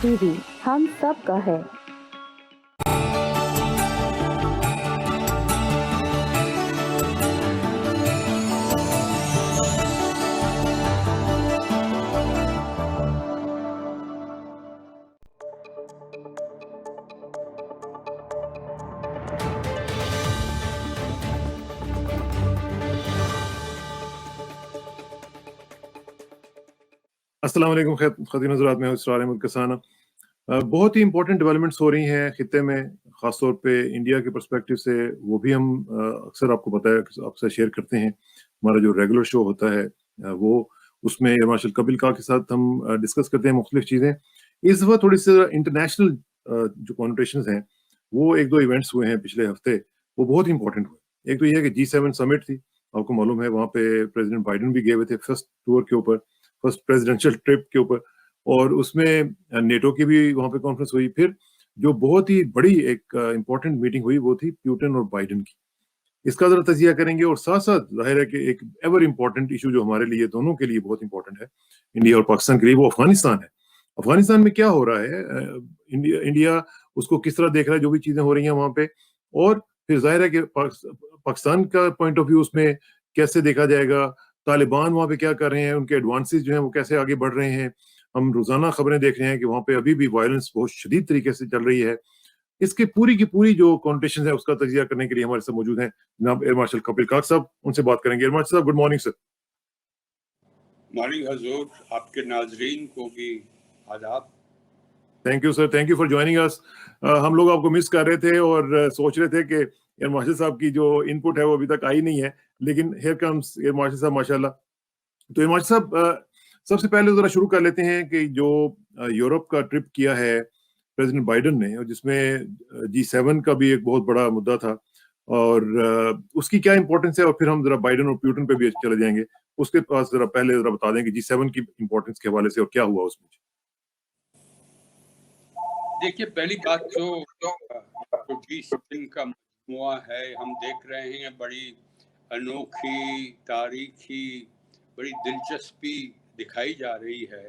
TV हम सब का है। अस्सलाम वालेकुम ख़ातिन हज़रात, मैं हूं इसरार अहमद कसाना। बहुत ही इंपॉर्टेंट डेवलपमेंट्स हो रही हैं खित्ते में, ख़ास तौर पे इंडिया के पर्सपेक्टिव से। वो भी हम अक्सर आपको पता है आपसे शेयर करते हैं। हमारा जो रेगुलर शो होता है वो उसमें एयर मार्शल कपिल का के साथ हम डिस्कस करते हैं मुख्तलिफ चीज़ें। इस दफ़ा थोड़ी सी इंटरनेशनल जो कॉन्वर्सेशंस हैं, वो एक दो इवेंट्स हुए हैं पिछले हफ्ते, वो बहुत ही इंपॉर्टेंट हुए। एक तो ये है कि G7 समिट थी, आपको मालूम है वहाँ पे प्रेसिडेंट बाइडन भी गए हुए थे फर्स्ट टूर के ऊपर, फर्स्ट प्रेसिडेंशियल ट्रिप के ऊपर। और उसमें नेटो की भी वहाँ पे कॉन्फ्रेंस हुई। फिर जो बहुत ही बड़ी एक इम्पोर्टेंट मीटिंग हुई वो थी प्यूटन और बाइडेन की। इसका ज़रा तज़िया करेंगे और साथ-साथ ज़ाहिर है कि एक एवर इम्पोर्टेंट इश्यू जो हमारे लिए दोनों के लिए बहुत इम्पोर्टेंट है, इंडिया और पाकिस्तान के लिए, वो अफ़गानिस्तान है। अफ़गानिस्तान में क्या हो रहा है, इंडिया उसको किस तरह देख रहा है, जो भी चीज़ें हो रही हैं वहाँ पे। और फिर ज़ाहिर है कि पाकिस्तान का पॉइंट ऑफ व्यू उसमें कैसे देखा जाएगा, तालिबान वहाँ पे क्या कर रहे हैं, उनके एडवांसेस जो हैं वो कैसे आगे बढ़ रहे हैं। हम रोज़ाना खबरें देख रहे हैं कि वहाँ पे अभी भी वायलेंस बहुत शदीद तरीके से चल रही है। इसकी पूरी की पूरी जो कॉन्टेक्स्ट है उसका तजिया करने के लिए हमारे साथ मौजूद हैं जनाब एयर मार्शल कपिल काक साहब। उनसे बात करेंगे। एयर मार्शल साहब, गुड मॉर्निंग सर। मॉर्निंग हजूर, आपके नाजरीन को भी आदाब। Thank you sir, thank you for joining us. हम लोग आपको मिस कर रहे थे और सोच रहे थे कि एयर मार्शल साहब की जो इनपुट है वो अभी तक आई नहीं है, लेकिन हियर कम्स एयर मार्शल साहब माशाल्लाह। तो एयर मार्शल साहब, सबसे पहले जरा शुरू कर लेते हैं कि जो यूरोप का ट्रिप किया है प्रेसिडेंट बाइडेन ने, और जिसमें G7 का भी एक बहुत बड़ा मुद्दा था, और उसकी क्या इंपॉर्टेंस है, और फिर हम जरा बाइडेन और प्यूटन पे भी चले जाएंगे। उसके पास जरा पहले जरा बता दें कि G7 की इंपॉर्टेंस के हवाले से और क्या हुआ उसमें। देखिए, पहली बात जो G7 का मजमुआ है, हम देख रहे हैं बड़ी अनोखी, तारीखी, बड़ी दिलचस्पी दिखाई जा रही है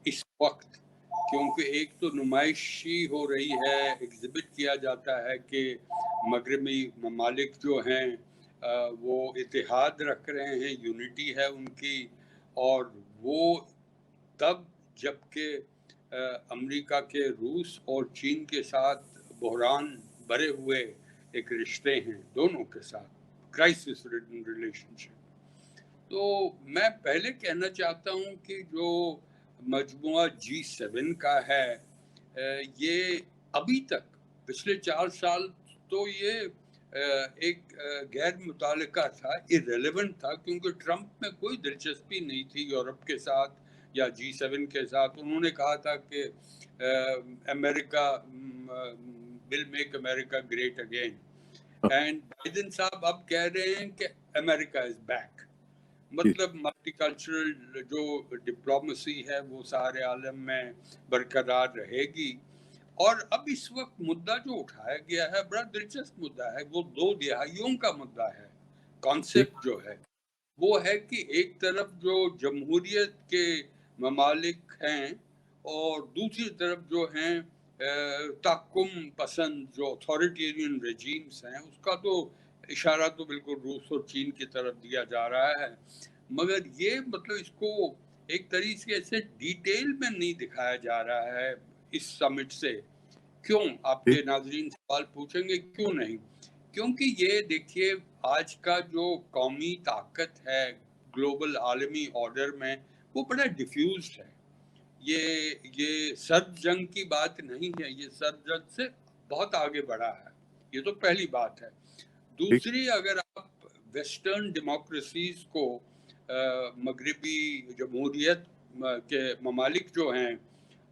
इस वक्त, क्योंकि एक तो नुमाइशी हो रही है, एग्जिबिट किया जाता है कि मगरबी ममालिक जो हैं वो इतिहाद रख रहे हैं, यूनिटी है उनकी। और वो तब जबकि अमेरिका के रूस और चीन के साथ बहरान भरे हुए एक रिश्ते हैं दोनों के साथ, क्राइसिस रिडन रिलेशनशिप। तो मैं पहले कहना चाहता हूं कि जो मजमुआ G7 का है, ये अभी तक पिछले 4 साल तो ये एक गैर मुतालिका था, इर्रेलेवेंट था, क्योंकि ट्रंप में कोई दिलचस्पी नहीं थी यूरोप के साथ या G7 के साथ। उन्होंने कहा था कि America will make America great again, and Biden साहब अब कह रहे हैं कि अमेरिका इज बैक। मतलब मल्टीकल्चरल जो डिप्लोमेसी है वो सारे आलम में बरकरार रहेगी। और अब इस वक्त मुद्दा जो उठाया गया है बड़ा दिलचस्प मुद्दा है, वो 2 दिहाइयों का मुद्दा है। कॉन्सेप्ट जो है वो है कि एक तरफ जो जमहूरियत के ममालिक हैं और दूसरी तरफ जो हैं ताकुम पसंद जो अथॉरिटेरियन रेजीम्स हैं, उसका तो इशारा तो बिल्कुल रूस और चीन की तरफ दिया जा रहा है। मगर ये मतलब इसको एक तरीके से डिटेल में नहीं दिखाया जा रहा है इस समिट से। क्यों, आपके नाजरीन सवाल पूछेंगे क्यों नहीं? क्योंकि ये देखिए, आज का जो कौमी ताकत है ग्लोबल आलमी ऑर्डर में, वो बड़ा डिफ्यूज्ड है। ये सर्द जंग की बात नहीं है, ये सर्द जंग से बहुत आगे बढ़ा है। ये तो पहली बात है। दूसरी, अगर आप वेस्टर्न डेमोक्रेसीज को मगरबी जमहूरियत के ममालिक जो हैं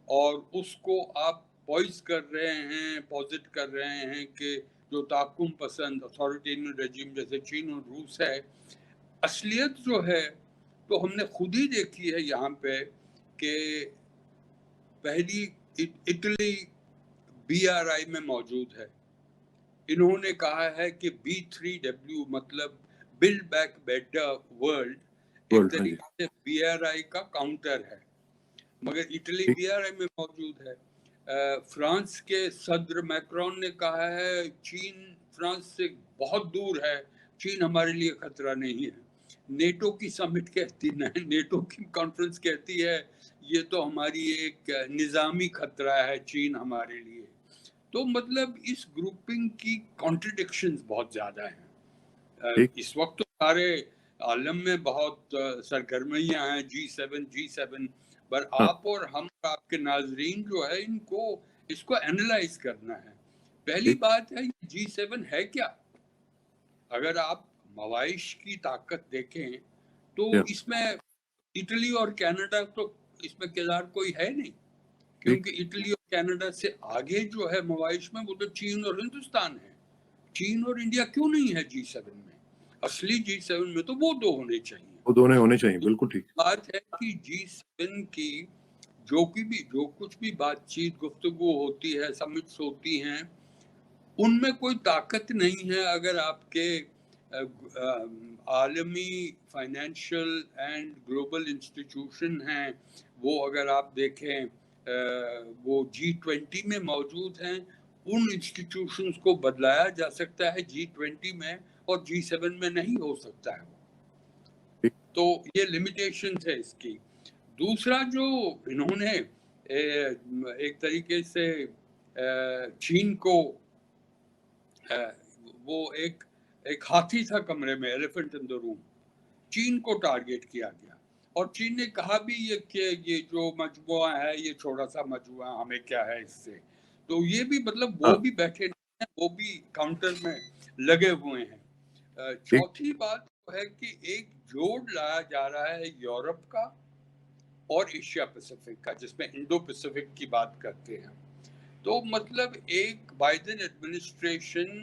और उसको आप पॉइज कर रहे हैं, पॉजिट कर रहे हैं कि जो ताकुम पसंद अथॉरिटेरियन रेजिम जैसे चीन और रूस है, असलियत जो है तो हमने खुद ही देखी है यहाँ पे कि पहली इटली BRI में मौजूद है। इन्होंने कहा है कि B3W मतलब बिल्ड बैक बेटर वर्ल्ड एक तरीके से BRI का काउंटर है। मगर इटली बीआरआई में मौजूद है। फ्रांस के सदर मैक्रोन ने कहा है चीन फ्रांस से बहुत दूर है, चीन हमारे लिए खतरा नहीं है। नेटो की समिट कहती नहीं, नेटो की कॉन्फ्रेंस कहती है ये तो हमारी एक निज़ामी खतरा है चीन हमारे लिए। तो मतलब इस ग्रुपिंग की कॉन्ट्रडिक्शंस बहुत ज़्यादा हैं। इस वक्त तो सारे आलम में बहुत सरगर्मियां हैं, G7 पर आप और हम आपके नाजरीन जो है इनको इसको एनालाइज करना है। पहली बात है G7 है क्या? अगर आप मवाइश की ताकत देखें तो इसमें इटली और कनाडा तो इसमें किरदार कोई है नहीं, क्योंकि इटली और कनाडा से आगे जो है मवाइश में वो तो चीन और हिंदुस्तान है। चीन और इंडिया क्यों नहीं है G7 में? असली G7 में तो वो दो होने चाहिए, वो दोनों होने चाहिए, बिल्कुल ठीक। बात है कि G7 की जो कुछ भी बातचीत गुफ्तगू होती है, समिट्स होती हैं, उनमें कोई ताकत नहीं है अगर आपके आलमी फाइनेंशियल एंड ग्लोबल इंस्टीट्यूशन हैं वो अगर आप देखें वो G20 में मौजूद हैं। उन इंस्टीट्यूशंस को बदलाया जा सकता है G20 में और G7 में नहीं हो सकता है। तो ये लिमिटेशन है इसकी। दूसरा जो इन्होंने एक तरीके से चीन को वो एक हाथी था कमरे में, एलिफेंट इन द रूम, चीन को टारगेट किया गया और चीन ने कहा भी ये कि ये जो मजमुआ है ये छोटा सा मजमुआ, हमें क्या है इससे। तो ये भी मतलब वो भी बैठे नहीं हैं, वो भी काउंटर में लगे हुए हैं। चौथी बात तो है कि एक जोड़ लाया जा रहा है यूरोप का और एशिया पैसिफिक का, जिसमें इंडो पैसिफिक की बात करते हैं। तो मतलब एक बाइडेन एडमिनिस्ट्रेशन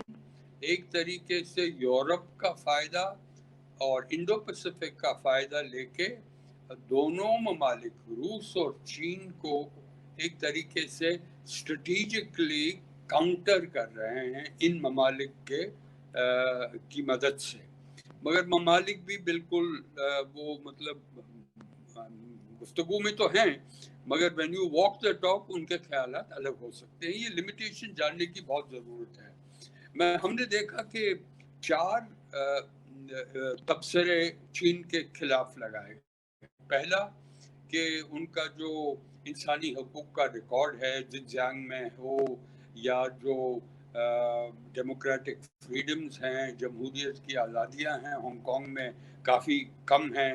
एक तरीके से यूरोप का फायदा और इंडो पैसिफिक का फायदा लेके दोनों ममालिक रूस और चीन को एक तरीके से स्ट्रेटेजिकली काउंटर कर रहे हैं इन ममालिक के की मदद से। मगर ममालिक भी बिल्कुल वो मतलब गुफ्तगू में तो हैं, मगर when you walk the talk उनके ख्यालात अलग हो सकते हैं। ये लिमिटेशन जानने की बहुत ज़रूरत है। हमने देखा कि 4 तबसरे चीन के खिलाफ लगाए। पहला कि उनका जो इंसानी हकूक़ का रिकॉर्ड है जिनजियांग में हो या जो डेमोक्रेटिक फ्रीडम्स हैं, जमहूरियत की आज़ादियाँ हैं हांगकांग में काफ़ी कम हैं।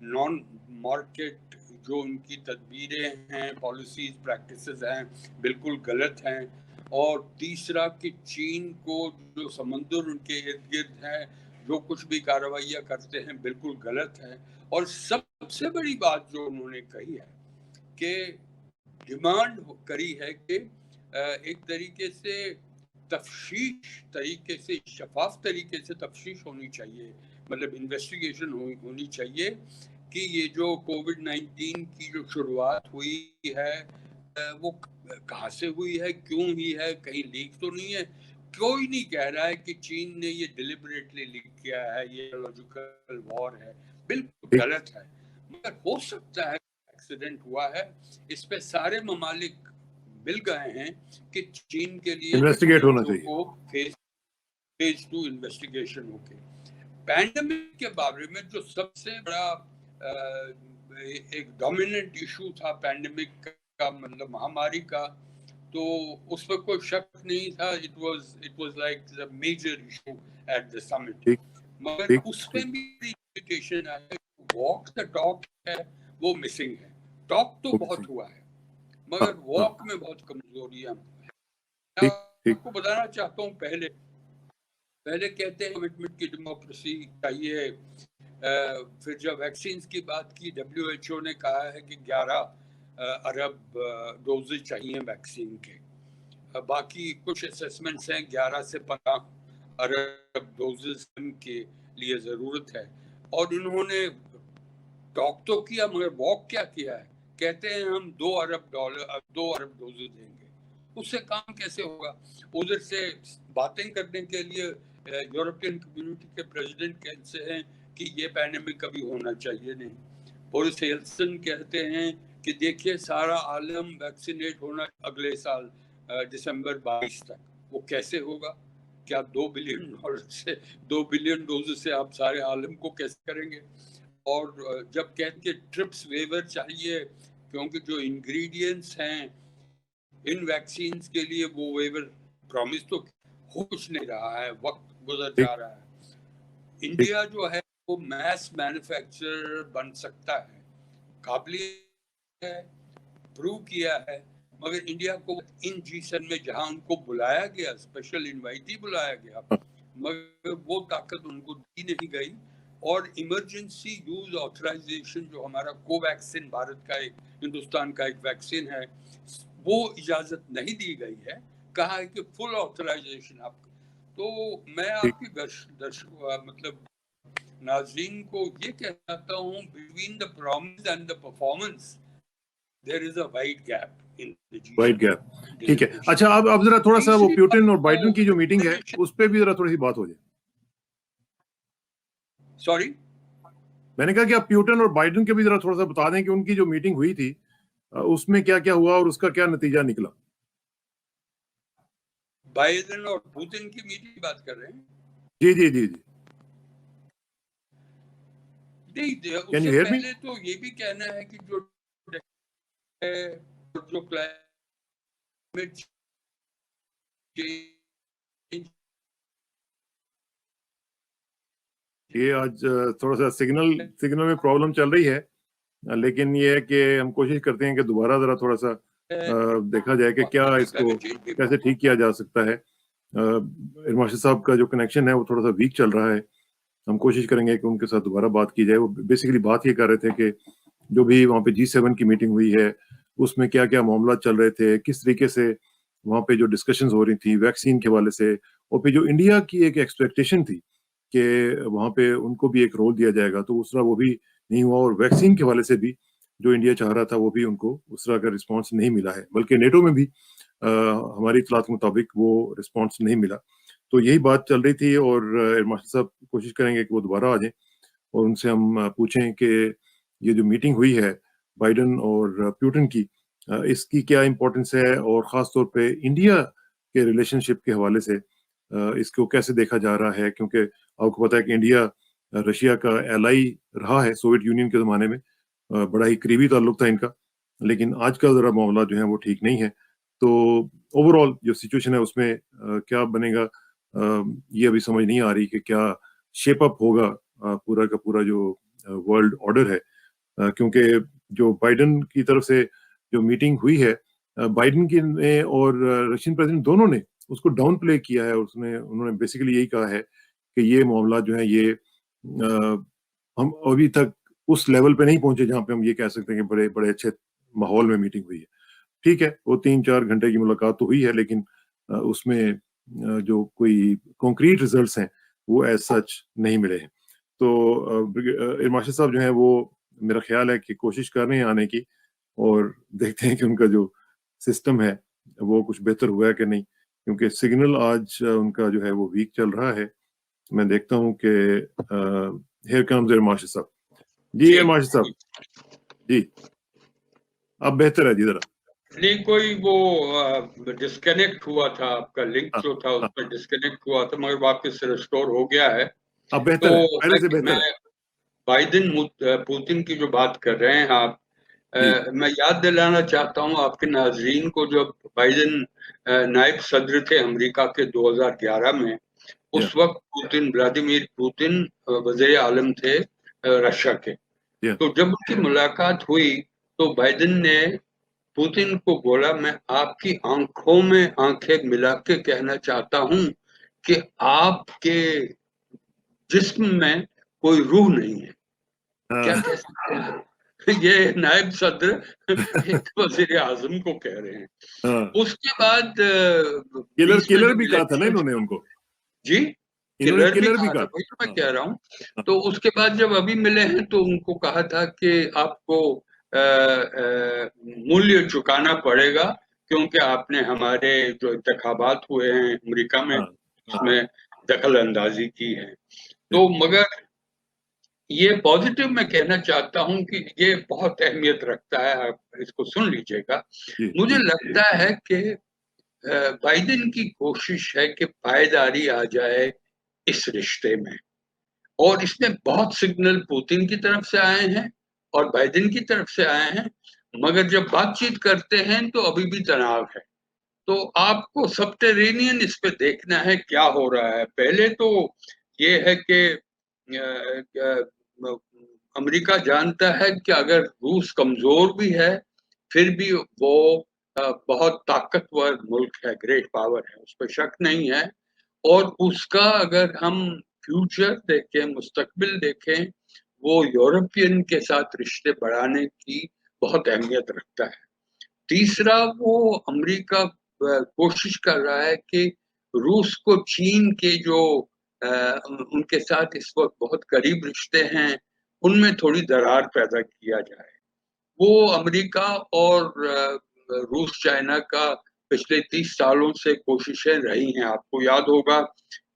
नॉन मार्केट जो उनकी तदबीरें हैं, पॉलिसीज़, प्रैक्टिसेस हैं, बिल्कुल गलत हैं। और तीसरा कि चीन को जो समंदर उनके इर्द गिर्द है जो कुछ भी कार्रवाइयाँ करते हैं बिल्कुल गलत है। और सबसे बड़ी बात जो उन्होंने कही है कि डिमांड करी है कि एक तरीके से तफ्तीश तरीके से, शफाफ तरीके से तफ्तीश होनी चाहिए, मतलब इन्वेस्टिगेशन होनी चाहिए कि ये जो कोविड-19 की जो शुरुआत हुई है वो कहाँ से हुई है, क्यों हुई है, कहीं लीक तो नहीं है। कोई नहीं कह रहा है कि चीन ने ये डिलिबरेटली लीक किया है, ये लॉजिकल वॉर है, बिल्कुल गलत है। मगर हो सकता है एक्सीडेंट हुआ है, इस पे सारे ममालिक मिल गए हैं कि चीन के लिए इन्वेस्टिगेट होना चाहिए, फेज 2 इन्वेस्टिगेशन होके। पैंडेमिक के बारे में जो सबसे बड़ा एक डोमिनेंट इशू था पैंडेमिक का, मतलब महामारी का, तो उस पर कोई शक नहीं था। It was like the major issue at the summit. मगर उसमें भी लिमिटेशन है, वॉक द टॉक है वो मिसिंग है। टॉक तो बहुत हुआ है मगर वॉक में बहुत कमजोरियां हैं। आपको बताना चाहता हूँ, पहले कहते हैं कमिटमेंट की डेमोक्रेसी चाहिए, फिर जब वैक्सीन की बात की WHO ने कहा है कि 11 अरब डोजेज चाहिए वैक्सीन के। बाकी कुछ असेसमेंट्स हैं 11 से 15 अरब डोजेज के लिए ज़रूरत है। और उन्होंने टॉक तो किया मगर वॉक क्या किया है, कहते हैं हम $2 अरब डोजेज देंगे। उससे काम कैसे होगा? उधर से बातें करने के लिए यूरोपियन कम्युनिटी के प्रेसिडेंट कहते हैं कि ये पैंडेमिक कभी होना चाहिए नहीं। बोरिस येल्सिन कहते हैं कि देखिए सारा आलम वैक्सीनेट होना अगले साल दिसंबर 22 तक। वो कैसे होगा? क्या $2 बिलियन डोज से आप सारे आलम को कैसे करेंगे? और जब कहते ट्रिप्स वेवर चाहिए, क्योंकि जो इंग्रेडिएंट्स हैं इन वैक्सीन के लिए वो वेवर प्रॉमिस तो हो कुछ नहीं रहा है, वक्त गुजर जा रहा है। इंडिया जो है वो मैस मैन्युफैक्चरर बन सकता है, काबिलियत है, प्रूव किया है, मगर इंडिया को इन G7 में जहां उनको बुलाया गया, स्पेशल इनवाइटी बुलाया गया, मगर वो ताकत उनको दी नहीं गई। और इमरजेंसी यूज ऑथराइजेशन जो हमारा कोवैक्सीन भारत का एक, हिंदुस्तान का एक वैक्सीन है, वो इजाजत नहीं दी गई है। कहा है कि फुल ऑथराइजेशन आप। तो मैं आपकी दर्शक मतलब नाज़रीन को ये कहना चाहता हूँ, between the promise and the performance there is a wide gap in the G7। Wide gap, ठीक है। अच्छा, अब जरा थोड़ा सा वो पुतिन और बाइडेन की जो मीटिंग है उस पे भी जरा थोड़ी सी बात हो जाए। सॉरी, मैंने कहा कि आप पुतिन और बाइडेन के भी जरा थोड़ा सा बता दें कि उनकी जो मीटिंग हुई थी उसमें क्या क्या हुआ और उसका क्या नतीजा निकला। बाइडेन और पुतिन की मीटिंग की बात कर रहे हैं? जी जी जी जी। नहीं, उससे पहले तो ये भी कहना है कि जो क्लाइमेट चेंज, ये आज थोड़ा सा सिग्नल में प्रॉब्लम चल रही है, लेकिन ये है कि हम कोशिश करते हैं कि दोबारा जरा थोड़ा सा देखा जाए कि क्या इसको कैसे ठीक किया जा सकता है। इरमाशी साहब का जो कनेक्शन है वो थोड़ा सा वीक चल रहा है। हम कोशिश करेंगे कि उनके साथ दोबारा बात की जाए। वो बेसिकली बात ये कर रहे थे कि जो भी वहाँ पे G7 की मीटिंग हुई है उसमें क्या क्या मामला चल रहे थे, किस तरीके से वहाँ पे जो डिस्कशंस हो रही थी वैक्सीन के हवाले से, और फिर जो इंडिया की एक एक्सपेक्टेशन थी कि वहाँ पे उनको भी एक रोल दिया जाएगा, तो उस तरह वो भी नहीं हुआ। और वैक्सीन के हवाले से भी जो इंडिया चाह रहा था वो भी उनको उस तरह का रिस्पॉन्स नहीं मिला है, बल्कि नेटो में भी हमारी इतलात के मुताबिक वो रिस्पॉन्स नहीं मिला। तो यही बात चल रही थी और मास्टर साहब कोशिश करेंगे कि वो दोबारा आ जाएं और उनसे हम पूछें कि ये जो मीटिंग हुई है बाइडेन और पुतिन की, इसकी क्या इम्पोर्टेंस है और ख़ास तौर पे इंडिया के रिलेशनशिप के हवाले से इसको कैसे देखा जा रहा है, क्योंकि आपको पता है कि इंडिया रशिया का एलाई रहा है सोवियत यूनियन के ज़माने में, बड़ा ही करीबी ताल्लुक था इनका, लेकिन आज का ज़रा मामला जो है वो ठीक नहीं है। तो ओवरऑल जो सिचुएशन है उसमें क्या बनेगा ये अभी समझ नहीं आ रही कि क्या शेप अप होगा पूरा का पूरा जो वर्ल्ड ऑर्डर है, क्योंकि जो बाइडेन की तरफ से जो मीटिंग हुई है, बाइडेन की ने और रशियन प्रेसिडेंट दोनों ने उसको डाउन प्ले किया है। उन्होंने बेसिकली यही कहा है कि ये मामला जो है ये हम अभी तक उस लेवल पे नहीं पहुंचे जहां पे हम ये कह सकते हैं कि बड़े बड़े अच्छे माहौल में मीटिंग हुई है। ठीक है, वो 3-4 घंटे की मुलाकात तो हुई है, लेकिन उसमें जो कोई कॉन्क्रीट रिजल्ट्स हैं वो एज सच नहीं मिले हैं। तो इरमाशी साहब जो हैं वो मेरा ख्याल है कि कोशिश कर रहे हैं आने की, और देखते हैं कि उनका जो सिस्टम है वो कुछ बेहतर हुआ है कि नहीं, क्योंकि सिग्नल आज उनका जो है वो वीक चल रहा है। मैं देखता हूँ कि हियर कम्स इरमाशी साहब। जी इरमाशी साहब जी, अब बेहतर है जी जरा। नहीं, कोई वो डिस्कनेक्ट हुआ था, आपका लिंक जो था उसमें डिस्कनेक्ट हुआ था, मगर वापस रिस्टोर हो गया है। अब बेहतर है, पहले से बेहतर है। बाइडेन पुतिन की जो बात कर रहे हैं आप, मैं याद दिलाना चाहता हूं आपके नाजरीन को, जब बाइडेन नायब सदर थे अमेरिका के 2011 में, उस वक्त व्लादिमीर पुतिन वज़ीर आलम थे रशिया के। तो जब उनकी मुलाकात हुई तो बाइडेन ने पुतिन को बोला, मैं आपकी आंखों में आंखें मिला के कहना चाहता हूं कि आपके जिस्म में कोई रूह नहीं है। क्या कह सकते हैं? ये नायब सदर एक वजीर आजम को कह रहे हैं। उसके बाद किलर भी कहा था ना इन्होंने उनको। जी, किलर भी कहा था, वही तो मैं कह रहा हूँ। तो उसके बाद जब अभी मिले हैं तो उनको कहा था कि आपको मूल्य चुकाना पड़ेगा, क्योंकि आपने हमारे जो इंतखाबात हुए हैं अमेरिका में उसमें दखल अंदाजी की है। तो मगर ये पॉजिटिव मैं कहना चाहता हूं कि ये बहुत अहमियत रखता है, आप इसको सुन लीजिएगा। मुझे लगता है कि बाइडेन की कोशिश है कि पायदारी आ जाए इस रिश्ते में, और इसमें बहुत सिग्नल पुतिन की तरफ से आए हैं और बाइडेन की तरफ से आए हैं, मगर जब बातचीत करते हैं तो अभी भी तनाव है। तो आपको सबटेरेनियन इस पे देखना है क्या हो रहा है। पहले तो ये है कि अमेरिका जानता है कि अगर रूस कमजोर भी है फिर भी वो बहुत ताकतवर मुल्क है, ग्रेट पावर है, उस पर शक नहीं है। और उसका अगर हम फ्यूचर देखें, मुस्तकबिल देखें, वो यूरोपियन के साथ रिश्ते बढ़ाने की बहुत अहमियत रखता है। तीसरा, वो अमेरिका कोशिश कर रहा है कि रूस को चीन के जो उनके साथ इस वक्त बहुत करीब रिश्ते हैं उनमें थोड़ी दरार पैदा किया जाए। वो अमेरिका और रूस चाइना का पिछले 30 सालों से कोशिशें रही हैं। आपको याद होगा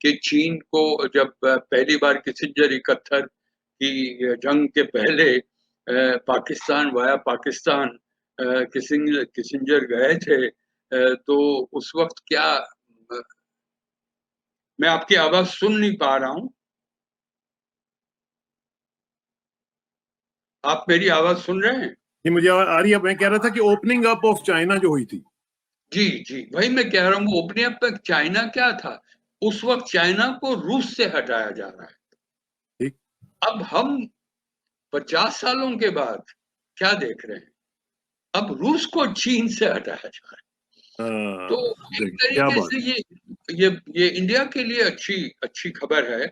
कि चीन को जब पहली बार किसिंजर इकहत्तर की जंग के पहले पाकिस्तान वाया पाकिस्तान किसिंजर गए थे, तो उस वक्त क्या मैं आपकी आवाज सुन नहीं पा रहा हूं, आप मेरी आवाज सुन रहे हैं? ये मुझे आ रही है। मैं कह रहा था कि ओपनिंग अप ऑफ चाइना जो हुई थी। जी जी, वही मैं कह रहा हूँ। ओपनिंग अप पर चाइना क्या था, उस वक्त चाइना को रूस से हटाया जा रहा है। ठीक। अब हम 50 सालों के बाद क्या देख रहे हैं, अब रूस को चीन से हटाया जा रहा है। तो एक क्या तरीके बात। से ये इंडिया के लिए अच्छी अच्छी खबर है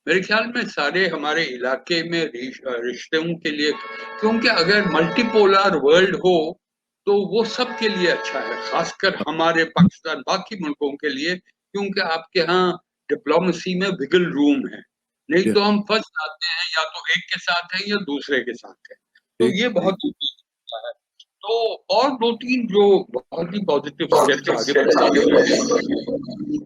मेरे ख्याल में, सारे हमारे इलाके में रिश्तों के लिए। क्योंकि अगर मल्टीपोलर वर्ल्ड हो तो वो सब के लिए अच्छा है, खासकर हमारे पाकिस्तान बाकी मुल्कों के लिए, क्योंकि आपके यहाँ डिप्लोमेसी में विगल रूम है। नहीं तो हम फंस जाते हैं, या तो एक के साथ है या दूसरे के साथ है। तो ये बहुत है। तो और दो तीन जो बहुत ही पॉजिटिव स्टेप्स आगे बढ़े,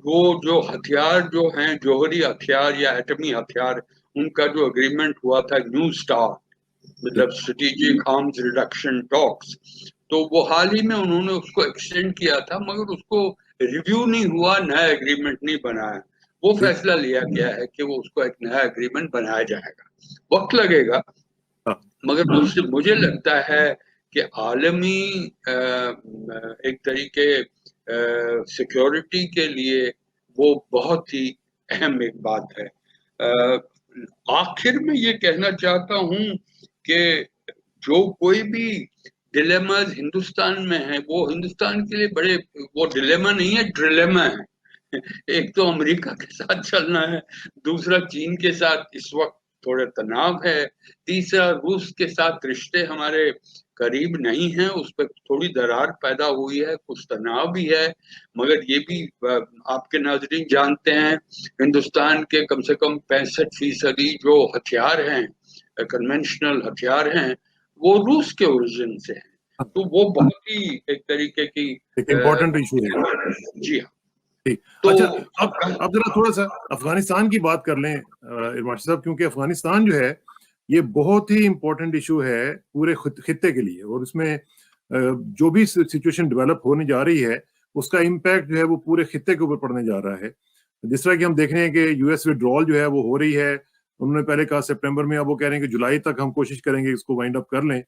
वो जो हथियार जो हैं, जोहरी हथियार या एटमी हथियार, उनका जो एग्रीमेंट हुआ था न्यू स्टार, मतलब स्ट्रेटेजिक आर्म्स रिडक्शन टॉक्स, तो वो हाल ही में उन्होंने उसको एक्सटेंड किया था, मगर उसको रिव्यू नहीं हुआ, नया एग्रीमेंट नहीं बनाया। वो फैसला लिया गया है कि वो उसको एक नया एग्रीमेंट बनाया जाएगा। वक्त लगेगा, मगर मुझे लगता है कि आलमी एक तरीके सिक्योरिटी के लिए वो बहुत ही अहम एक बात है। आखिर में ये कहना चाहता हूं कि जो कोई भी डिलेमाज हिंदुस्तान में है, वो हिंदुस्तान के लिए बड़े, वो डिलेमा नहीं है, ड्रिलेमा है। एक तो अमेरिका के साथ चलना है, दूसरा चीन के साथ इस वक्त थोड़े तनाव है, तीसरा रूस के साथ रिश्ते हमारे करीब नहीं है, उस पर थोड़ी दरार पैदा हुई है, कुछ तनाव भी है। मगर ये भी आपके नाजरीन जानते हैं, हिंदुस्तान के कम से कम 65% जो हथियार हैं, कन्वेंशनल हथियार हैं, वो रूस के ओरिजिन से हैं। तो वो बहुत ही एक तरीके की एक इम्पोर्टेंट इशू है। जी हाँ। ठीक। तो अच्छा, अब जरा थोड़ा सा अफगानिस्तान की बात कर लें इरमाशी साहब, क्योंकि अफगानिस्तान जो है ये बहुत ही इम्पोर्टेंट इशू है पूरे खित्ते के लिए, और उसमें जो भी सिचुएशन डेवलप होने जा रही है उसका इम्पैक्ट जो है वो पूरे खित्ते के ऊपर पड़ने जा रहा है। जिस तरह की हम देख रहे हैं कि यूएस विड्रॉल जो है वो हो रही है, उन्होंने पहले कहा सितंबर में, अब वो कह रहे हैं कि जुलाई तक हम कोशिश करेंगे इसको वाइंड अप कर लें।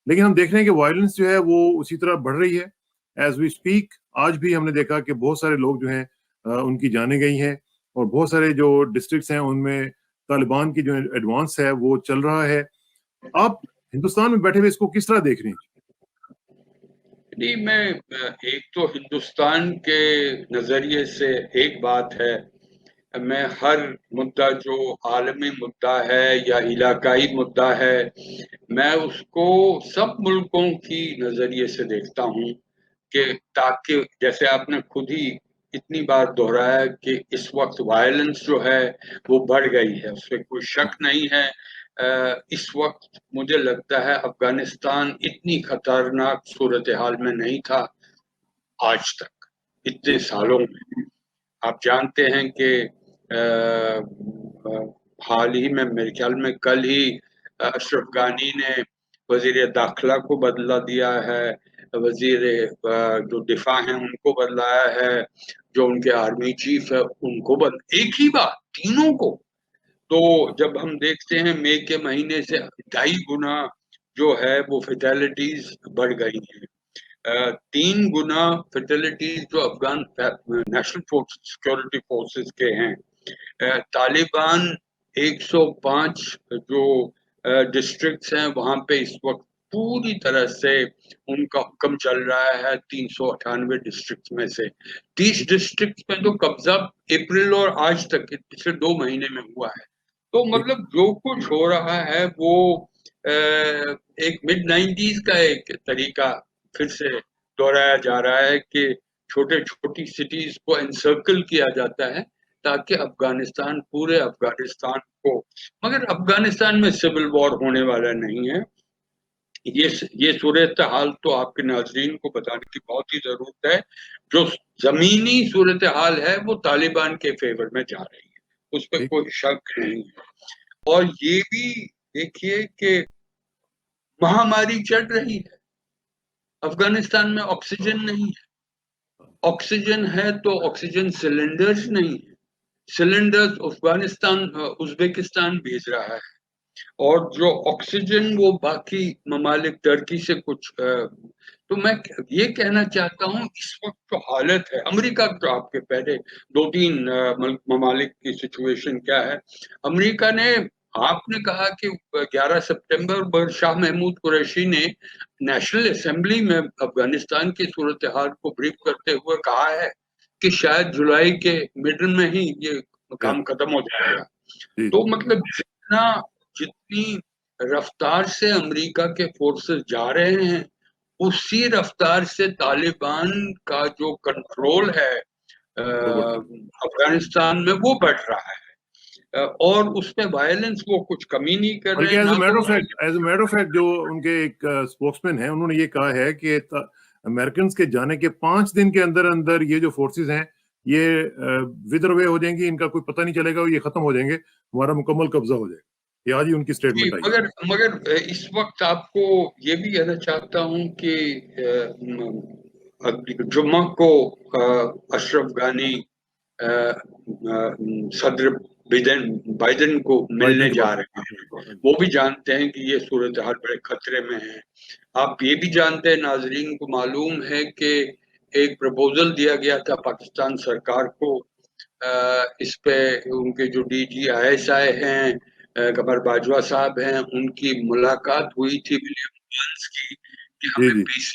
लेकिन हम देख रहे हैं कि वायलेंस जो है वो उसी तरह बढ़ रही है एज वी स्पीक। आज भी हमने देखा कि बहुत सारे लोग जो हैं उनकी जाने गई हैं, और बहुत सारे जो डिस्ट्रिक्ट्स हैं उनमें तालिबान की जो एडवांस है वो चल रहा है। आप हिंदुस्तान में बैठे हुए इसको किस तरह देख रहे हैं? नहीं, मैं एक तो हिंदुस्तान के नजरिए से एक बात है, मैं हर मुद्दा जो आलमी मुद्दा है या इलाकाई मुद्दा है, मैं उसको सब मुल्कों की नजरिए से देखता हूँ। कि ताकि जैसे आपने खुद ही इतनी बार दोहराया कि इस वक्त वायलेंस जो है वो बढ़ गई है, उसमें कोई शक नहीं है। इस वक्त मुझे लगता है अफगानिस्तान इतनी खतरनाक सूरत हाल में नहीं था आज तक, इतने सालों में। आप जानते हैं कि हाल ही में, मेरे ख्याल में कल ही अशरफ गानी ने वजीर दाखिला को बदला दिया है, वजीर जो दिफा है उनको बदलाया है, जो उनके आर्मी चीफ है उनको एक ही बार तीनों को। तो जब हम देखते हैं मई के महीने से 2.5 गुना जो है वो फेटेलिटीज बढ़ गई हैं। 3 गुना फेटेलिटीज जो Afghan national force security forces के हैं। तालिबान 105 जो डिस्ट्रिक्ट्स हैं वहां पे इस वक्त पूरी तरह से उनका हुक्म चल रहा है। 398 डिस्ट्रिक्ट में से 30 डिस्ट्रिक्ट में तो कब्जा अप्रैल और आज तक पिछले 2 महीने में हुआ है। तो मतलब जो कुछ हो रहा है वो एक मिड 90s का एक तरीका फिर से दोहराया जा रहा है कि छोटे छोटी सिटीज को एनसर्कल किया जाता है ताकि अफगानिस्तान, पूरे अफगानिस्तान को, मगर अफगानिस्तान में सिविल वॉर होने वाला नहीं है। ये सूरत हाल तो आपके नाजरीन को बताने की बहुत ही जरूरत है। जो जमीनी सूरत हाल है वो तालिबान के फेवर में जा रही है, उस पर कोई शक नहीं है। और ये भी देखिए कि महामारी चल रही है, अफगानिस्तान में ऑक्सीजन नहीं है। ऑक्सीजन है तो ऑक्सीजन सिलेंडर्स नहीं है। सिलेंडर्स अफगानिस्तान उज्बेकिस्तान भेज रहा है, और जो ऑक्सीजन वो बाकी ममालिक टर्की से कुछ तो मैं ये कहना चाहता हूँ इस वक्त जो हालत है अमेरिका, तो आपके पहले 2-3 ममालिक की सिचुएशन क्या है। अमेरिका ने, आपने कहा कि 11 सितंबर पर शाह महमूद कुरैशी ने नेशनल असेंबली में अफगानिस्तान की सूरत हाल को ब्रीफ करते हुए कहा है कि शायद जुलाई के मिडल में ही ये काम खत्म हो जाएगा। तो मतलब जितनी रफ्तार से अमेरिका के फोर्सेस जा रहे हैं उसी रफ्तार से तालिबान का जो कंट्रोल है अफगानिस्तान में वो बढ़ रहा है, और उसमें वायलेंस वो कुछ कमी नहीं कर रहे हैं। As a matter of fact जो उनके एक स्पोक्समैन है उन्होंने ये कहा है कि अमेरिकन के जाने के 5 दिन के अंदर अंदर ये जो फोर्सेस हैं ये विदर वे हो जाएंगी, इनका कोई पता नहीं चलेगा, ये खत्म हो जाएंगे, हमारा मुकम्मल कब्जा हो जाएगा। ये आज ही उनकी स्टेटमेंट आई। मगर इस वक्त आपको ये भी कहना चाहता हूं कि जुम्मा को अशरफ गानी सदर बाइडेन को मिलने जा रहे हैं। वो भी जानते हैं कि ये सूरत हाल बड़े खतरे में है। आप ये भी जानते हैं, नाजरीन को मालूम है कि एक प्रपोजल दिया गया था पाकिस्तान सरकार को, इस पे उनके जो DGISI हैं कमर बाजवा साहब हैं, उनकी मुलाकात हुई थी विलियम बर्न्स की कि हमें 20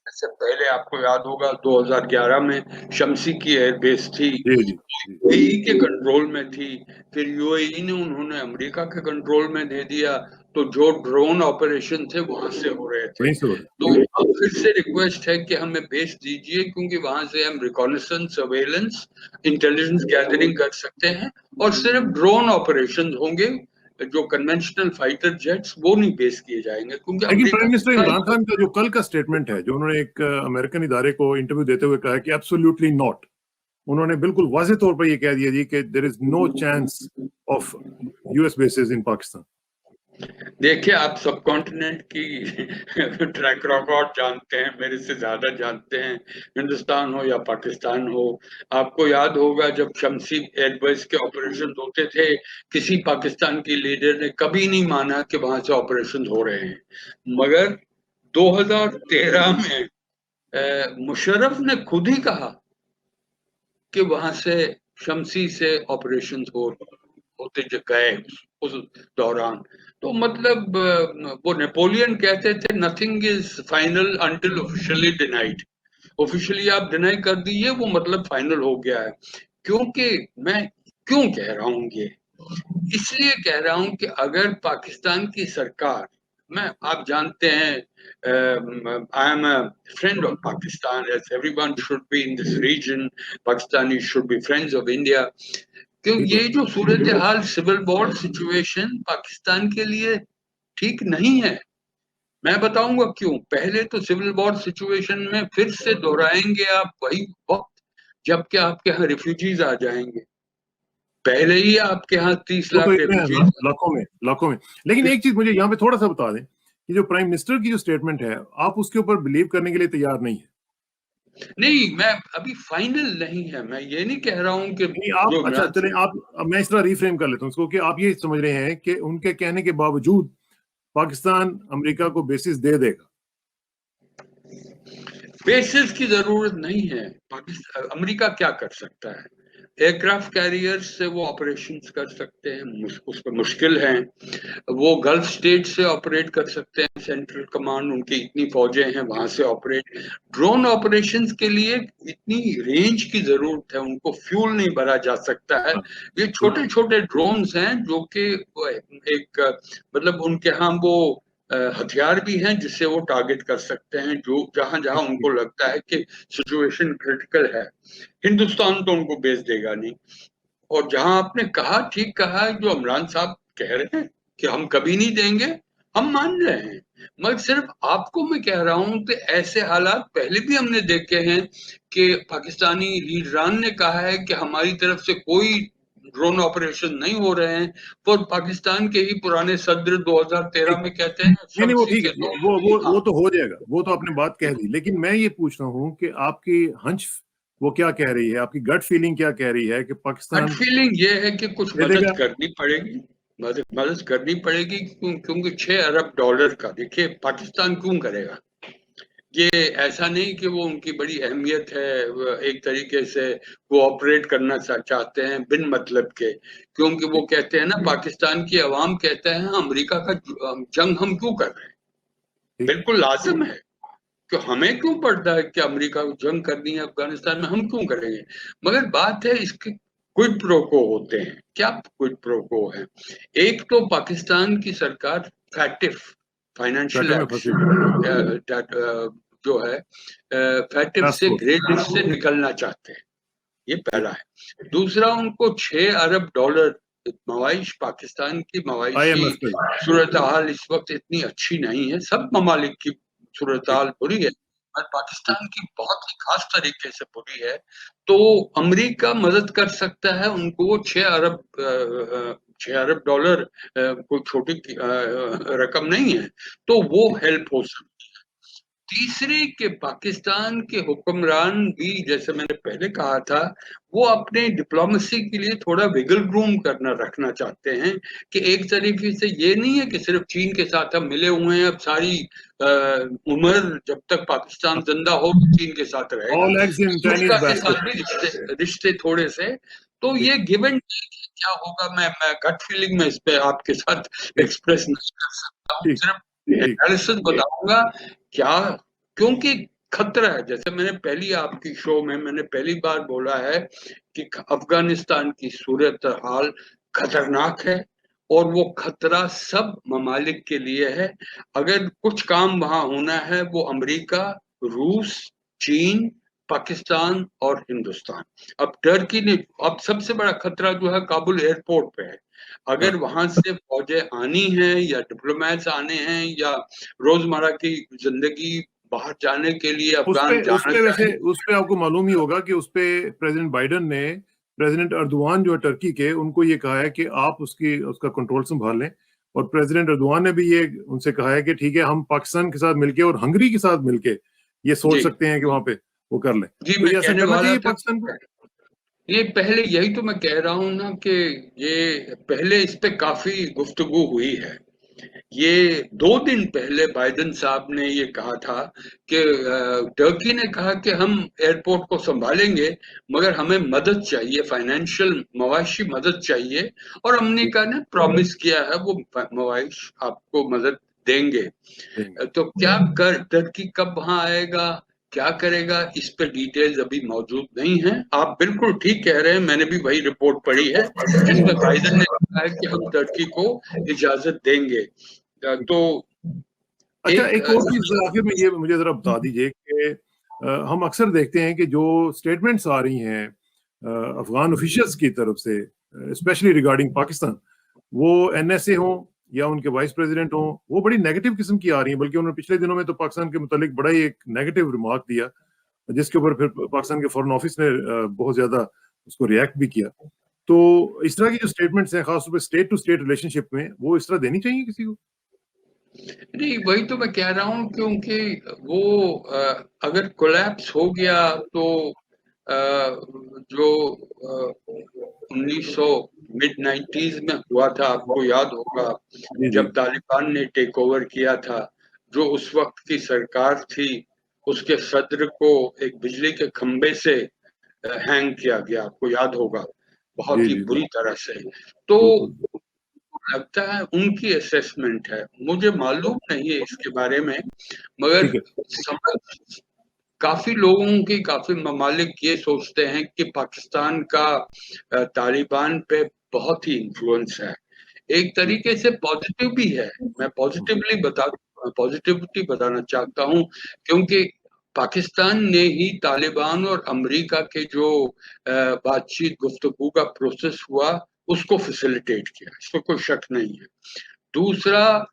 से पहले, आपको याद होगा 2011 में शमसी की एयरबेस थी, यूएई के कंट्रोल में थी, फिर यूएई ने उन्होंने अमेरिका के कंट्रोल में दे दिया, तो जो ड्रोन ऑपरेशन थे वहां से हो रहे थे। तो अब फिर से रिक्वेस्ट है कि हमें बेस दीजिए, क्योंकि वहां से हम रिकॉनेसेंस, सर्वेलेंस, इंटेलिजेंस गैदरिंग कर सकते हैं, और सिर्फ ड्रोन ऑपरेशन होंगे, जो कन्वेंशनल फाइटर जेट्स वो नहीं बेस किए जाएंगे। क्योंकि लेकिन प्राइम मिनिस्टर इमरान खान का जो कल का स्टेटमेंट है, जो उन्होंने एक अमेरिकन इदारे को इंटरव्यू देते हुए कहा कि एब्सोल्युटली नॉट, उन्होंने बिल्कुल वाज़ेह तौर पर ये कह दिया जी कि there is no chance of US bases in Pakistan. देखिए, आप सब कॉन्टिनेंट की ट्रैक रिकॉर्ड जानते हैं, मेरे से ज्यादा जानते हैं, हिंदुस्तान हो या पाकिस्तान हो। आपको याद होगा जब शमसी एयरबेस के ऑपरेशन होते थे, किसी पाकिस्तान की लीडर ने कभी नहीं माना कि वहां से ऑपरेशन हो रहे हैं, मगर 2013 में मुशर्रफ ने खुद ही कहा कि वहां से शमसी से ऑपरेशन होते गए उस दौरान। तो मतलब वो नेपोलियन कहते थे nothing is final until officially denied. Officially आप डिनाई कर दीजिए वो मतलब फाइनल हो गया है। क्योंकि मैं क्यों कह रहा हूं ये, इसलिए कह रहा हूं कि अगर पाकिस्तान की सरकार, आप जानते हैं I am a friend of Pakistan, as everyone should be in this region, Pakistani should be friends of India. क्योंकि ये जो सूरत हाल सिविल वॉर सिचुएशन पाकिस्तान के लिए ठीक नहीं है। मैं बताऊंगा क्यों। पहले तो सिविल वॉर सिचुएशन में फिर से दोहराएंगे आप वही वक्त जबकि आपके यहाँ रिफ्यूजीज आ जाएंगे। पहले ही आपके यहाँ 30 वो लाख तो इतने हैं, रेफ्यूजीज। लाखों में। लेकिन एक चीज मुझे यहाँ पे थोड़ा सा बता दें कि जो प्राइम मिनिस्टर की जो स्टेटमेंट है, आप उसके ऊपर बिलीव करने के लिए तैयार नहीं है। नहीं, मैं अभी फाइनल नहीं है, मैं ये नहीं कह रहा हूँ कि नहीं, आप जो अच्छा चलें, आप अब मैं इस तरह रिफ्रेम कर लेता हूँ उसको कि आप ये समझ रहे हैं कि उनके कहने के बावजूद पाकिस्तान अमेरिका को बेसिस दे देगा। बेसिस की जरूरत नहीं है। पाकिस्तान अमेरिका क्या कर सकता है? एयरक्राफ्ट कैरियर्स से वो ऑपरेशंस कर सकते हैं, उस पर मुश्किल है। वो गल्फ स्टेट से ऑपरेट कर सकते हैं, सेंट्रल कमांड उनकी इतनी फौजें हैं, वहां से ऑपरेट। ड्रोन ऑपरेशंस के लिए इतनी रेंज की जरूरत है, उनको फ्यूल नहीं भरा जा सकता है। ये छोटे छोटे ड्रोन्स हैं जो कि एक मतलब उनके यहाँ वो हथियार भी हैं जिससे वो टारगेट कर सकते हैं जो जहां जहां उनको लगता है कि सिचुएशन क्रिटिकल है। हिंदुस्तान तो उनको बेच देगा नहीं। और जहां आपने कहा, ठीक कहा, जो इमरान साहब कह रहे हैं कि हम कभी नहीं देंगे, हम मान रहे हैं। मगर सिर्फ आपको मैं कह रहा हूं कि ऐसे हालात पहले भी हमने देखे हैं कि पाकिस्तानी लीडरान ने कहा है कि हमारी तरफ से कोई ड्रोन ऑपरेशन नहीं हो रहे हैं, और पाकिस्तान के ही पुराने सदर 2013 में कहते हैं नहीं नहीं, वो सबसे ठीक के है, तो वो तो हो जाएगा, वो तो आपने बात कह दी। लेकिन मैं ये पूछ रहा हूँ कि आपकी हंच वो क्या कह रही है, आपकी गट फीलिंग क्या कह रही है कि गट पाकिस्तान फीलिंग ये है कि कुछ दे मदद देगा? करनी पड़ेगी। मदद करनी पड़ेगी क्योंकि 6 अरब डॉलर का, देखिए पाकिस्तान क्यों करेगा ये? ऐसा नहीं कि वो उनकी बड़ी अहमियत है, एक तरीके से कोऑपरेट करना चाहते हैं बिन मतलब के। क्योंकि वो कहते हैं ना, पाकिस्तान की अवाम कहते हैं अमेरिका का जंग हम क्यों कर रहे हैं? बिल्कुल लाजिम है कि हमें क्यों पड़ता है कि अमेरिका को जंग करनी है अफगानिस्तान में, हम क्यों करेंगे? मगर बात है इसके क्विड प्रोको होते हैं। क्या क्विड प्रोको है? एक तो पाकिस्तान की सरकार फैटिफ फाइनेंशियल घाटे में फंसी हुई एक्शन जो है फैटिफ टास्क से फोर्स। ग्रेट लिस्ट से निकलना चाहते हैं। ये पहला है। दूसरा, उनको 6 अरब डॉलर मवाइश, पाकिस्तान की मवाइशी IMF का ही। सूरत हाल इस वक्त इतनी अच्छी नहीं है, सब ममालिक की सूरत हाल बुरी है, पर पाकिस्तान की बहुत ही खास तरीके से बुरी है। तो अमेरिका मदद कर सकता है उनको। वो 6 अरब डॉलर कोई छोटी रकम नहीं है, तो वो हेल्प हो सकती है। तीसरे के पाकिस्तान के हुक्मरान भी, जैसे मैंने पहले कहा था, वो अपने डिप्लोमेसी के लिए थोड़ा विगल रूम करना रखना चाहते हैं कि एक तरीके से ये नहीं है कि सिर्फ चीन के साथ हम मिले हुए हैं, अब सारी उम्र जब तक पाकिस्तान जिंदा हो चीन के साथ रहेगा। All eggs in Chinese America के बास्केट। साथ भी रिश्ते थोड़े से, तो ये गिव एंड टेक है। क्या होगा, मैं गट फीलिंग में इस पे आपके साथ ठीक एक्सप्रेस नहीं कर सकता हूँ, ठीक सिर्फ ठीक। एनालिसिस बताऊंगा क्या। क्योंकि खतरा है, जैसे मैंने पहली आपकी शो में मैंने पहली बार बोला है कि अफगानिस्तान की सूरत हाल खतरनाक है, और वो खतरा सब ममालिक के लिए है। अगर कुछ काम वहां होना है, वो अमेरिका, रूस, चीन, पाकिस्तान और हिंदुस्तान। अब टर्की ने, अब सबसे बड़ा खतरा जो है काबुल एयरपोर्ट पे है। अगर हाँ, वहां से फौजें आनी हैं या डिप्लोमेट्स आने हैं या रोजमर्रा की जिंदगी बाहर जाने के लिए अफगान उस जाना पे वैसे चाहे। उस पे आपको मालूम ही होगा कि उस पे प्रेसिडेंट बाइडेन ने प्रेसिडेंट अर्दवान जो है टर्की के, उनको ये कहा है कि आप उसका कंट्रोल संभाल लें। और प्रेसिडेंट अर्दवान ने भी ये उनसे कहा है कि ठीक है, हम पाकिस्तान के साथ मिलके और हंगरी के साथ मिलके ये सोच जी सकते हैं कि वहां पे वो कर लें। जी, तो मैं ये ऐसा कहने करना वाला चाहिए था, पाकिस्तान को। ये पहले यही तो मैं कह रहा हूं ना कि ये पहले इस पे काफी गुफ्तगू हुई है। ये 2 दिन पहले बाइडेन साहब ने ये कहा था कि टर्की ने कहा कि हम एयरपोर्ट को संभालेंगे, मगर हमें मदद चाहिए, फाइनेंशियल मवाशी मदद चाहिए। और अमेरिका ने प्रॉमिस किया है वो मवाइश आपको मदद देंगे। तो क्या कर टर्की कब वहां आएगा, क्या करेगा, इस पे डिटेल्स अभी मौजूद नहीं है। आप बिल्कुल ठीक कह रहे हैं, मैंने भी वही रिपोर्ट पढ़ी है जिसमें बाइडेन ने कहा है कि हम टर्की को इजाजत देंगे। तो अच्छा, एक एक और चीज आखिर में ये मुझे जरा बता दीजिए कि हम अक्सर देखते हैं कि जो स्टेटमेंट्स आ रही हैं अफगान ऑफिशियल्स की तरफ से, स्पेशली रिगार्डिंग पाकिस्तान, वो NSA हो या उनके वाइस प्रेसिडेंट हो, वो बड़ी नेगेटिव किस्म की आ रही हैं। बल्कि उन्होंने पिछले दिनों में तो पाकिस्तान के मुतालिक बड़ा ही एक नेगेटिव रिमार्क दिया, जिसके ऊपर फिर पाकिस्तान के फॉरेन ऑफिस ने बहुत ज्यादा उसको रिएक्ट भी किया। तो इस तरह की जो स्टेटमेंट्स हैं खासतौर पे स्टेट टू स्टेट रिलेशनशिप में, वो इस तरह देनी चाहिए किसी को? नहीं, वही तो मैं कह रहा हूँ, क्योंकि वो अगर कोलैप्स हो गया तो जो 1900 मिड 90s में हुआ था, आपको याद होगा, जी, जी। जब तालिबान ने टेक ओवर किया था, जो उस वक्त की सरकार थी, उसके सदर को एक बिजली के खंबे से हैंग किया गया, आपको याद होगा, बहुत जी, ही जी, बुरी तरह से। तो बिल्कुल। लगता है उनकी असेसमेंट है, मुझे मालूम नहीं है इसके बारे में, मगर ठीक है। समझ काफी लोगों की, काफी ममालिक ये सोचते हैं कि पाकिस्तान का तालिबान पे बहुत ही इन्फ्लुएंस है, एक तरीके से पॉजिटिव भी है। मैं पॉजिटिविटी बताना चाहता हूँ, क्योंकि पाकिस्तान ने ही तालिबान और अमेरिका के जो बातचीत गुफ्तगू का प्रोसेस हुआ उसको फैसिलिटेट किया, इसमें कोई शक नहीं है। दूसरा,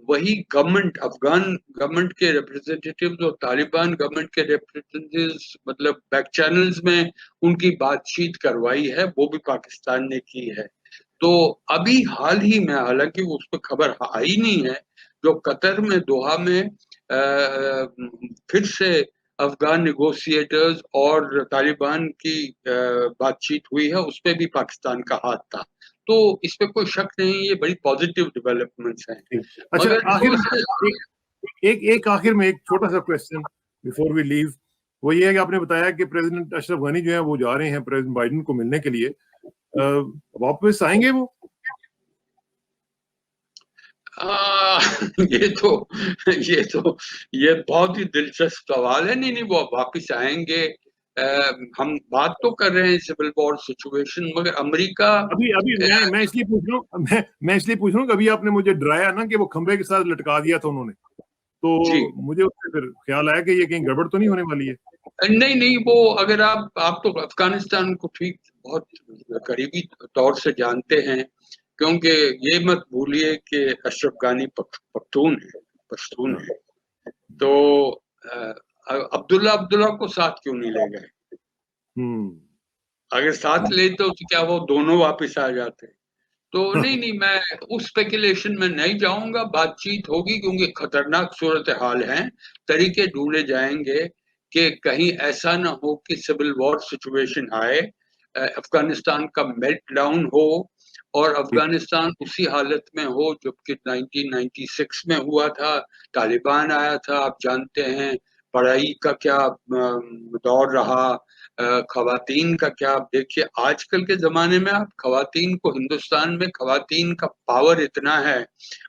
वही गवर्नमेंट, अफगान गवर्नमेंट के रिप्रेजेंटेटिव्स और तालिबान गवर्नमेंट के रिप्रेजेंटेटिव्स, मतलब बैक चैनल्स में उनकी बातचीत करवाई है, वो भी पाकिस्तान ने की है। तो अभी हाल ही में, हालांकि उस पर खबर आई नहीं है, जो कतर में दोहा में फिर से अफगान नेगोशिएटर्स और तालिबान की बातचीत हुई है, उसपे भी पाकिस्तान का हाथ था। तो इस पे कोई शक नहीं, ये बड़ी पॉजिटिव डेवलपमेंट्स हैं। अच्छा, मगर आखिर में एक आखिर में एक छोटा सा क्वेश्चन बिफोर वी लीव, वो ये है कि आपने बताया कि प्रेसिडेंट अशरफ गनी जो है वो जा रहे हैं प्रेसिडेंट बाइडेन को मिलने के लिए, वापस आएंगे वो? आ, ये तो ये बहुत ही दिलचस्प सवाल है। नहीं नहीं, वो वापिस आएंगे। हम बात तो कर रहे हैं सिविल वॉर सिचुएशन, मगर अमेरिका अभी अभी मैं इसलिए पूछ रहा हूँ, मैं इसलिए पूछ रहा हूँ कि अभी आपने मुझे डराया ना कि वो खंबे के साथ लटका दिया था उन्होंने, जी, तो मुझे उससे फिर ख्याल आया कि ये कहीं गड़बड़ तो नहीं होने वाली है। नहीं नहीं, वो अगर आप तो अफगानिस्तान को ठीक बहुत करीबी तौर से जानते हैं, क्योंकि ये मत भूलिए कि अशरफ गानी पश्तून हाँ। है। तो अब्दुल्ला अब्दुल्ला को साथ क्यों नहीं ले गए? हम्म। अगर साथ लेते तो क्या वो दोनों वापस आ जाते? तो नहीं नहीं, मैं उस स्पेकुलेशन में नहीं जाऊंगा। बातचीत होगी, क्योंकि खतरनाक सूरत हाल है, तरीके ढूंढे जाएंगे कि कहीं ऐसा ना हो कि सिविल वॉर सिचुएशन आए, अफगानिस्तान का मेल्ट डाउन हो और अफगानिस्तान उसी हालत में हो जबकि 1996 में हुआ था, तालिबान आया था, आप जानते हैं। पढ़ाई का क्या दौर रहा, खवातीन का क्या, आप देखिए आजकल के जमाने में, आप खवातीन को, हिंदुस्तान में खवातीन का पावर इतना है,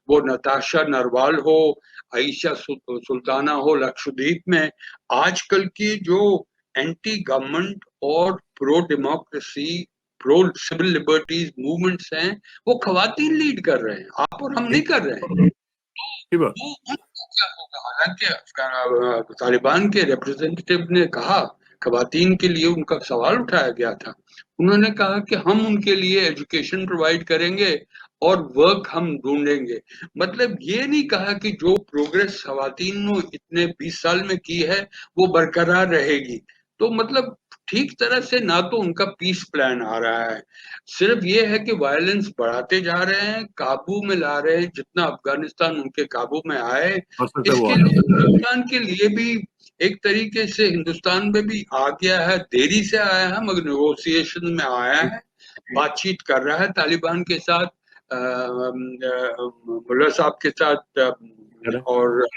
वो नताशा नरवाल हो, आयशा सुल्ताना हो लक्षद्वीप में, आजकल की जो एंटी गवर्नमेंट और pro democracy, pro civil liberties movements हैं, वो खवातीन लीड कर रहे हैं, आप और हम नहीं कर रहे हैं। वो उनको क्या होगा? हालांकि तालिबान के रिप्रेजेंटेटिव ने कहा, खवातीन के लिए उनका सवाल उठाया गया था, उन्होंने कहा कि हम उनके लिए एजुकेशन प्रोवाइड करेंगे और वर्क हम ढूंढेंगे। मतलब ये नहीं कहा कि जो प्रोग्रेस खवातीन ने इतने 20 साल में की है वो बरकरार रहेगी। तो मतलब ठीक तरह से ना तो उनका पीस प्लान आ रहा है, सिर्फ ये है कि वायलेंस बढ़ाते जा रहे हैं, काबू में ला रहे हैं जितना अफगानिस्तान उनके काबू में आए। इसके लिए हिंदुस्तान के लिए भी एक तरीके से, हिंदुस्तान में भी आ गया है, देरी से आया है मगर नेगोशिएशन में आया है, बातचीत कर रहा है तालिबान के साथ, मुल्ला साहब के साथ और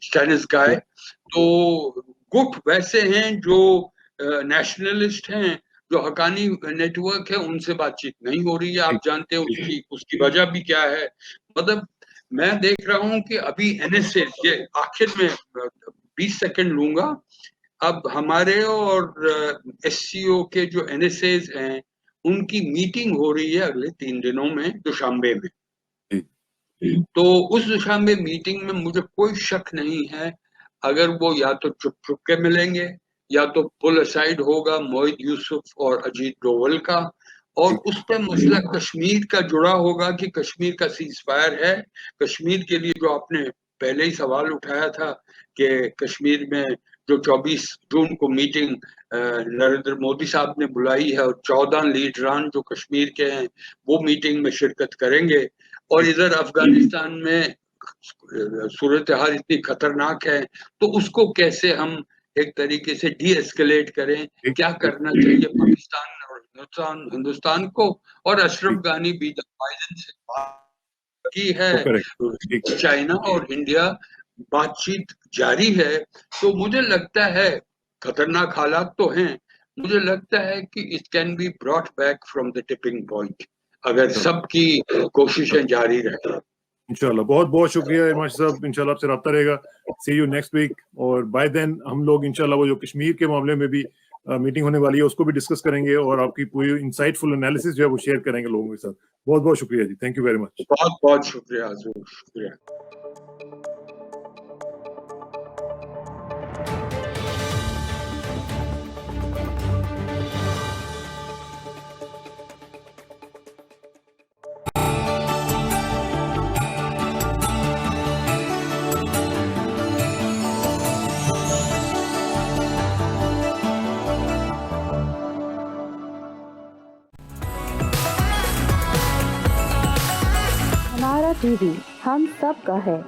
स्टैनिस गाय। तो गुट वैसे हैं जो नेशनलिस्ट हैं, जो हकानी नेटवर्क है, उनसे बातचीत नहीं हो रही है। आप जानते हैं उसकी वजह भी क्या है। मतलब मैं देख रहा हूं कि अभी एनएसए, ये आखिर में 20 सेकंड लूंगा, अब हमारे और एससीओ के जो एनएसएज हैं उनकी मीटिंग हो रही है अगले 3 दिनों में दुशांबे में। तो उस दुशांबे मीटिंग में मुझे कोई शक नहीं है, अगर वो या तो चुप चुप के मिलेंगे या तो पुल असाइड होगा मोहित यूसुफ और अजीत डोवल का, और उस पर मसला कश्मीर का जुड़ा होगा कि कश्मीर का सीज फायर है। कश्मीर के लिए जो आपने पहले ही सवाल उठाया था कि कश्मीर में जो 24 जून को मीटिंग नरेंद्र मोदी साहब ने बुलाई है, और 14 लीडरान जो कश्मीर के हैं वो मीटिंग में शिरकत करेंगे। और इधर अफगानिस्तान में सूरत हाल इतनी खतरनाक है, तो उसको कैसे हम एक तरीके से डी एस्केलेट करें, क्या करना चाहिए पाकिस्तान और हिंदुस्तान को। और अशरफ गानी भी बाइडेन से बात की है, चाइना और इंडिया बातचीत जारी है। तो मुझे लगता है खतरनाक हालात तो हैं, मुझे लगता है कि it can be brought back from the tipping point अगर सबकी कोशिशें जारी रहें। इंशाल्लाह। बहुत बहुत शुक्रिया इरमाशी साहब, इंशाल्लाह आपसे रब्ता रहेगा। सी यू नेक्स्ट वीक। और बाय देन हम लोग इंशाल्लाह वो जो कश्मीर के मामले में भी मीटिंग होने वाली है उसको भी डिस्कस करेंगे और आपकी पूरी इंसाइटफुल एनालिसिस जो है वो शेयर करेंगे लोगों के साथ। बहुत बहुत शुक्रिया जी, थैंक यू वेरी मच। बहुत बहुत शुक्रिया हुजूर, शुक्रिया। हमारा टीवी हम सब का है।